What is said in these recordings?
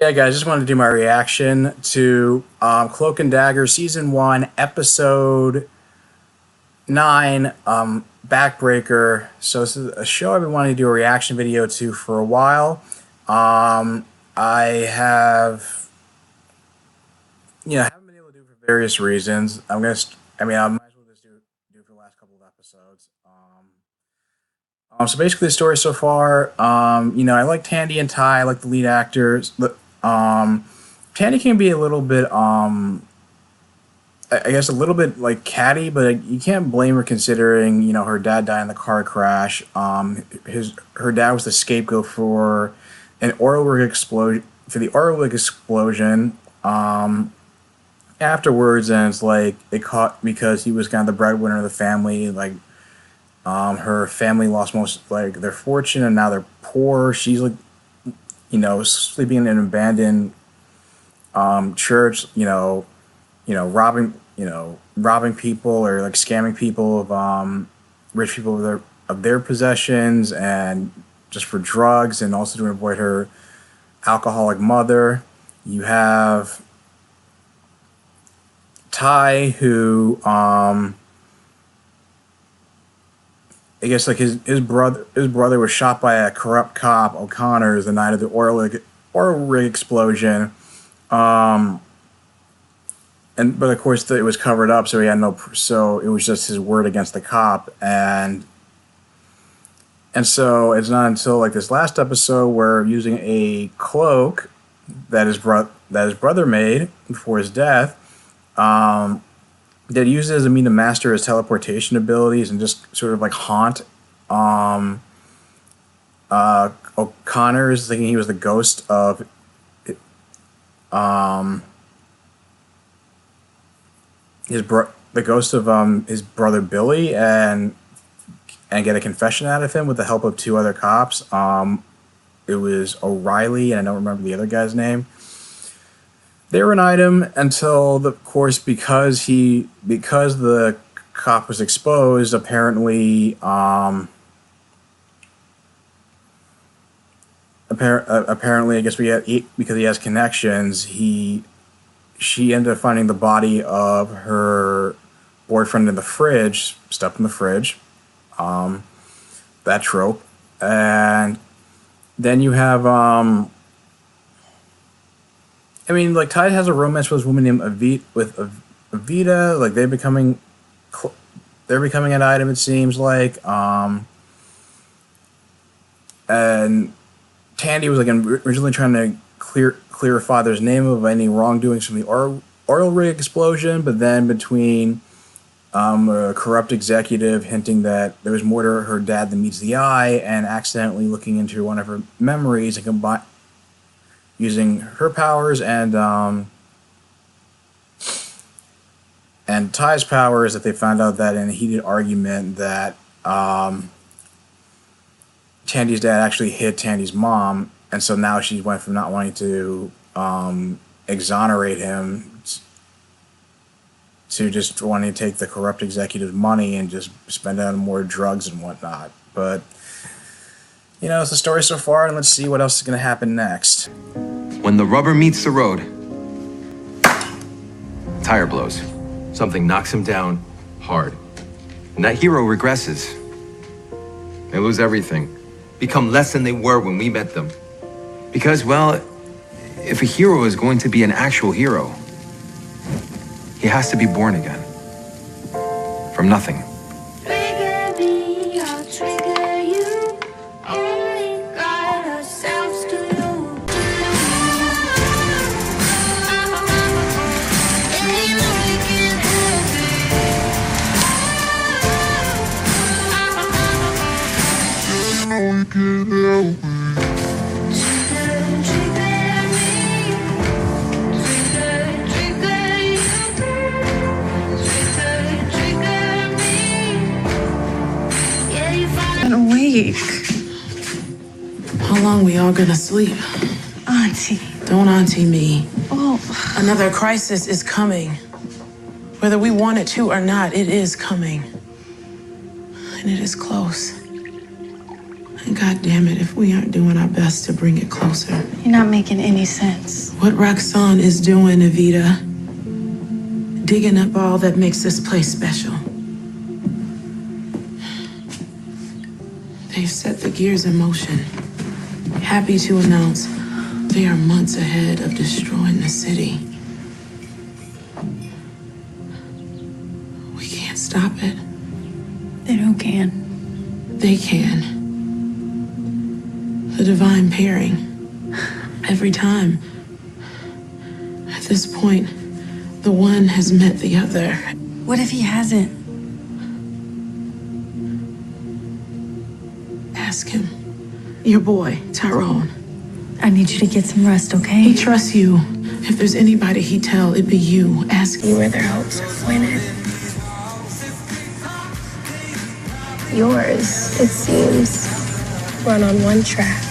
Yeah, guys, just wanted to do my reaction to Cloak and Dagger Season 1, Episode 9, Backbreaker. So this is a show I've been wanting to do a reaction video to for a while. I have, haven't been able to do it for various reasons. I might as well just do it for the last couple of episodes. So basically the story so far, I like Tandy and Ty, I like the lead actors. Tandy can be a little bit, I guess a little bit like catty, but you can't blame her considering, her dad died in the car crash. Her dad was the scapegoat for an oil rig explosion, afterwards, and it's like it caught because he was kind of the breadwinner of the family. Like, her family lost most their fortune, and now they're poor. She's like, sleeping in an abandoned church. Robbing people or like scamming people of rich people of their possessions, and just for drugs, and also to avoid her alcoholic mother. You have Ty, who I guess like his brother was shot by a corrupt cop, O'Connor's, the night of the oil rig explosion. But of course it was covered up, so so it was just his word against the cop, and so it's not until like this last episode where, using a cloak that his brother made before his death, that uses as a mean to master his teleportation abilities and just sort of like haunt O'Connor's, thinking he was the ghost of his brother Billy, and get a confession out of him with the help of two other cops. It was O'Reilly, and I don't remember the other guy's name. They were an item until, because the cop was exposed. Apparently, I guess because he has connections, she ended up finding the body of her boyfriend in the fridge, stuffed in the fridge. That trope, and then you have Ty has a romance with this woman named Avita. Like, they're becoming an item, it seems like. And Tandy was like originally trying to clear her father's name of any wrongdoings from the oil rig explosion, but then between a corrupt executive hinting that there was more to her dad than meets the eye, and accidentally looking into one of her memories and using her powers and Ty's powers, that they found out that in a heated argument that Tandy's dad actually hit Tandy's mom, and so now she went from not wanting to exonerate him to just wanting to take the corrupt executive's money and just spend it on more drugs and whatnot. But it's the story so far, and let's see what else is going to happen next. When the rubber meets the road, tire blows. Something knocks him down hard. And that hero regresses. They lose everything, become less than they were when we met them. Because, well, if a hero is going to be an actual hero, he has to be born again. From nothing. Trigger me, I'll trigger you. Only got ourselves to lose. Awake. How long we all gonna sleep? Auntie. Don't auntie me. Oh. Another crisis is coming. Whether we want it to or not, it is coming. And it is close. And God damn it, if we aren't doing our best to bring it closer. You're not making any sense. What Roxanne is doing, Evita, digging up all that makes this place special. They've set the gears in motion. Happy to announce they are months ahead of destroying the city. We can't stop it. Then who can? They can. The divine pairing. Every time. At this point, the one has met the other. What if he hasn't? Ask him. Your boy, Tyrone. I need you to get some rest, okay? He trusts you. If there's anybody he'd tell, it'd be you. Ask You where their hopes are pointed. Yours, it seems, run on one track.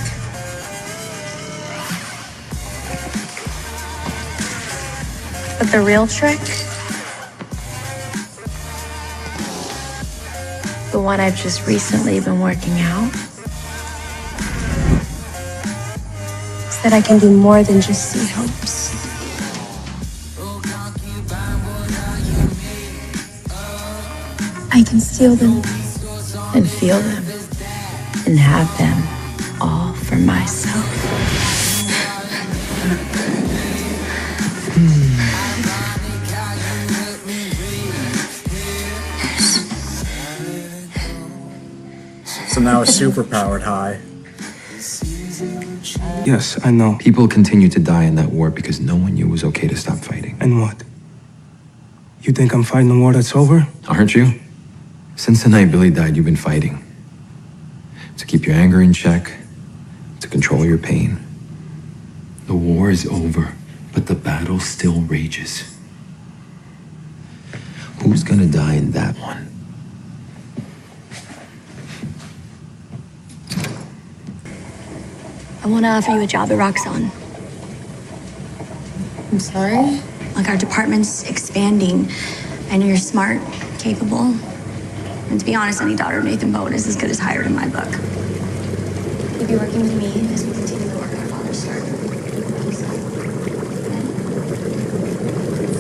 But the real trick? The one I've just recently been working out? Is that I can do more than just see hopes. I can steal them and feel them and have them all for myself. So now a superpowered high. Yes, I know. People continue to die in that war because no one knew it was okay to stop fighting. And what? You think I'm fighting a war that's over? Aren't you? Since the night Billy died, you've been fighting. To keep your anger in check, to control your pain. The war is over, but the battle still rages. Who's gonna die in that one? I want to offer you a job at Roxanne. I'm sorry? Like, our department's expanding. I know you're smart, capable. And to be honest, any daughter of Nathan Bowen is as good as hired in my book. You'll be working with me as we continue the work our father started.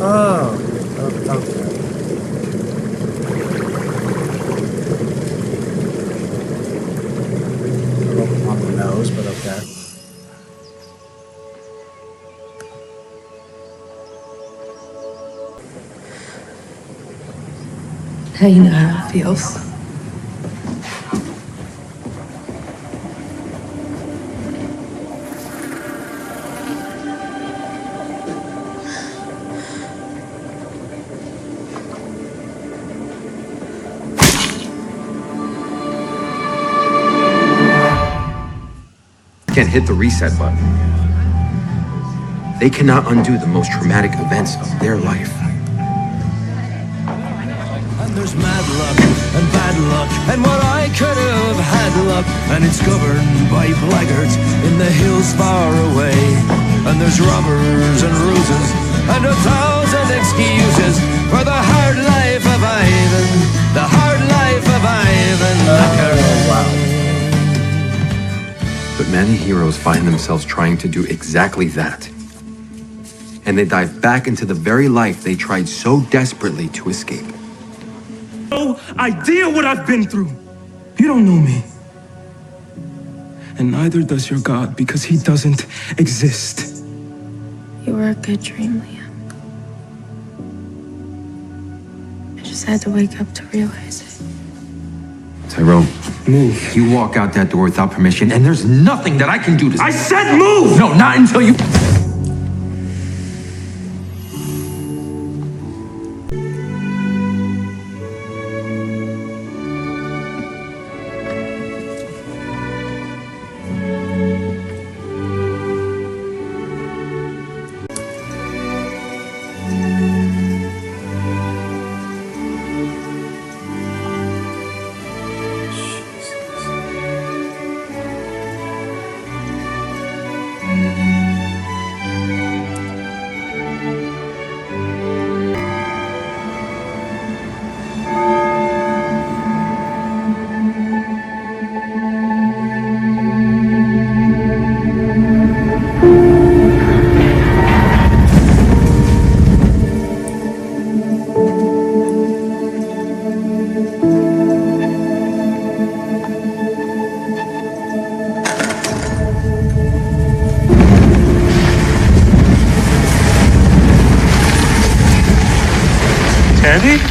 Oh, okay. A little on the nose, but okay. Now you know how it feels. Can't hit the reset button. They cannot undo the most traumatic events of their life. And there's mad luck and bad luck, and what I could have had luck, and it's governed by blackguards in the hills far away. And there's robbers and ruses and 1,000 excuses for the hard life of Ivan, the hard life of Ivan. Wow. But many heroes find themselves trying to do exactly that. And they dive back into the very life they tried so desperately to escape. No idea what I've been through. You don't know me. And neither does your God, because he doesn't exist. You were a good dream, Liam. I just had to wake up to realize it. Tyrone, Move. you walk out that door without permission, and there's nothing that I can do to... I said move! No, not until you... Andy?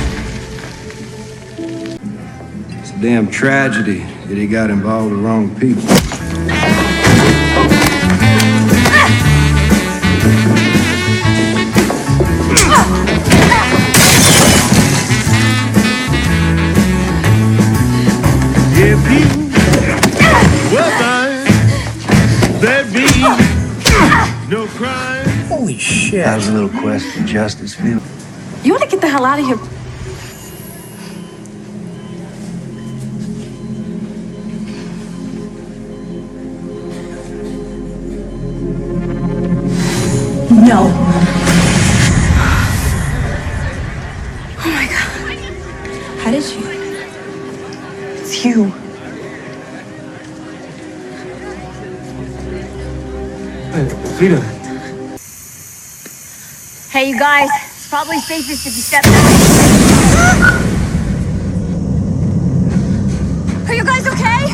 It's a damn tragedy that he got involved with the wrong people. If he was mine, there'd be no crime. Holy shit. How's a little quest for justice feel? You want to get the hell out of here? No. Oh my God. How did you? It's you. Vita. Hey, you guys. It's probably safest if you step back. Are you guys okay?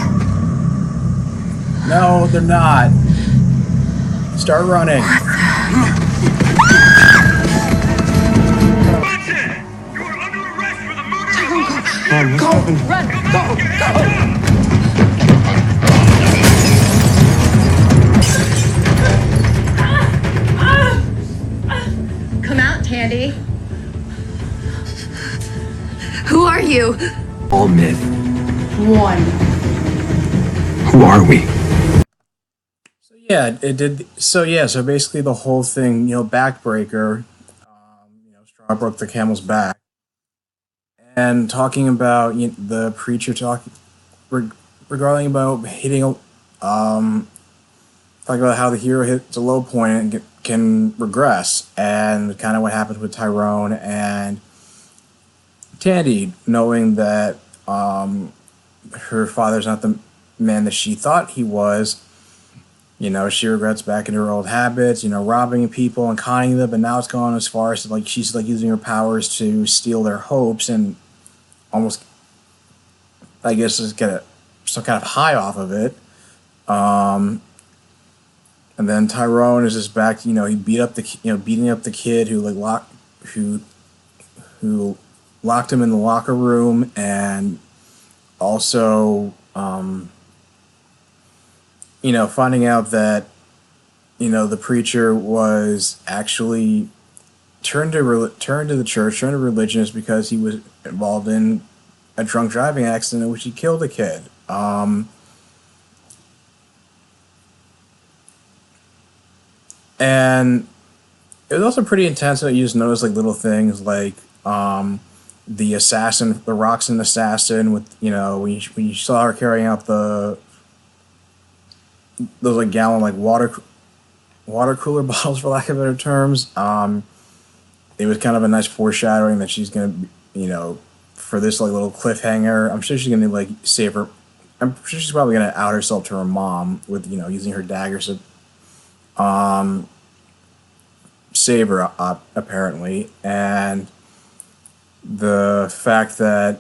No, they're not. Start running. Come out, Tandy. Who are you? All myth. One. Who are we? Yeah, it did. So yeah, so basically the whole thing, backbreaker, straw broke the camel's back, and talking about the preacher talking regarding about hitting, talking about how the hero hits a low point and can regress, and kind of what happens with Tyrone and Tandy, knowing that her father's not the man that she thought he was. She regrets back into her old habits, robbing people and conning them, but now it's gone as far as she's using her powers to steal their hopes and almost, I guess, just get some kind of high off of it. And then Tyrone is just back. He beating up the kid who locked him in the locker room, and also. Finding out that, the preacher was actually turned to the church, turned to religion, is because he was involved in a drunk driving accident in which he killed a kid. And it was also pretty intense that you just notice little things like the assassin, the Roxanne assassin, with when you saw her carrying out those gallon water cooler bottles, for lack of better terms. It was kind of a nice foreshadowing that she's gonna, for this little cliffhanger. I'm sure she's gonna save her. I'm sure she's probably gonna out herself to her mom with using her dagger to save her apparently, and the fact that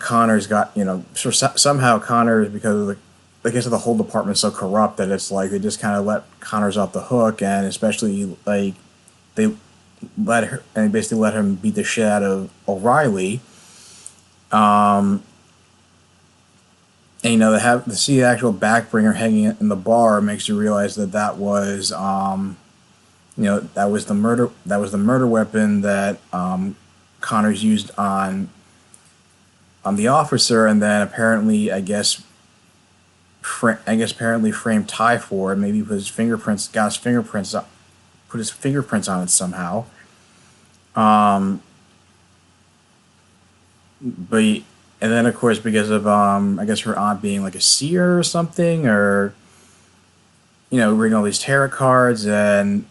Connor's got, somehow Connor, because of the whole department's so corrupt that it's they just kind of let Connors off the hook, and especially they let her, and basically let him beat the shit out of O'Reilly. And to see the actual backbringer hanging in the bar makes you realize that was that was the murder weapon that Connors used on the officer, and then apparently, apparently framed Ty for it. Maybe put his fingerprints on it somehow. And then of course, because of her aunt being a seer or something, or reading all these tarot cards and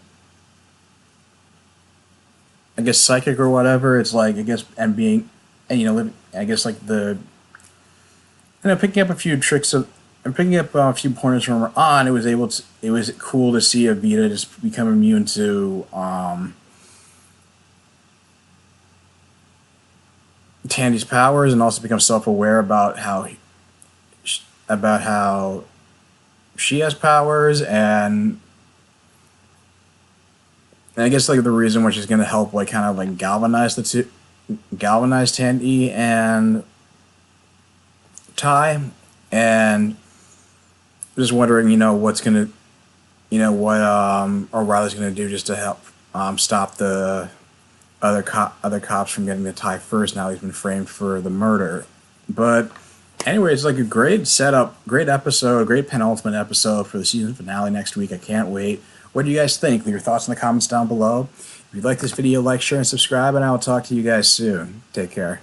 psychic or whatever, it's and being, and picking up a few tricks and picking up a few pointers from her aunt. It was cool to see Evita just become immune to Tandy's powers, and also become self-aware about how she has powers, and And I guess like the reason why she's gonna help like kind of like galvanize Tandy and Ty, and just wondering, what's gonna, what O'Reilly's gonna do just to help stop the other cops from getting to Ty first. Now he's been framed for the murder. But anyway, it's like a great setup, great episode, great penultimate episode for the season finale next week. I can't wait. What do you guys think? Leave your thoughts in the comments down below. If you like this video, like, share, and subscribe, and I will talk to you guys soon. Take care.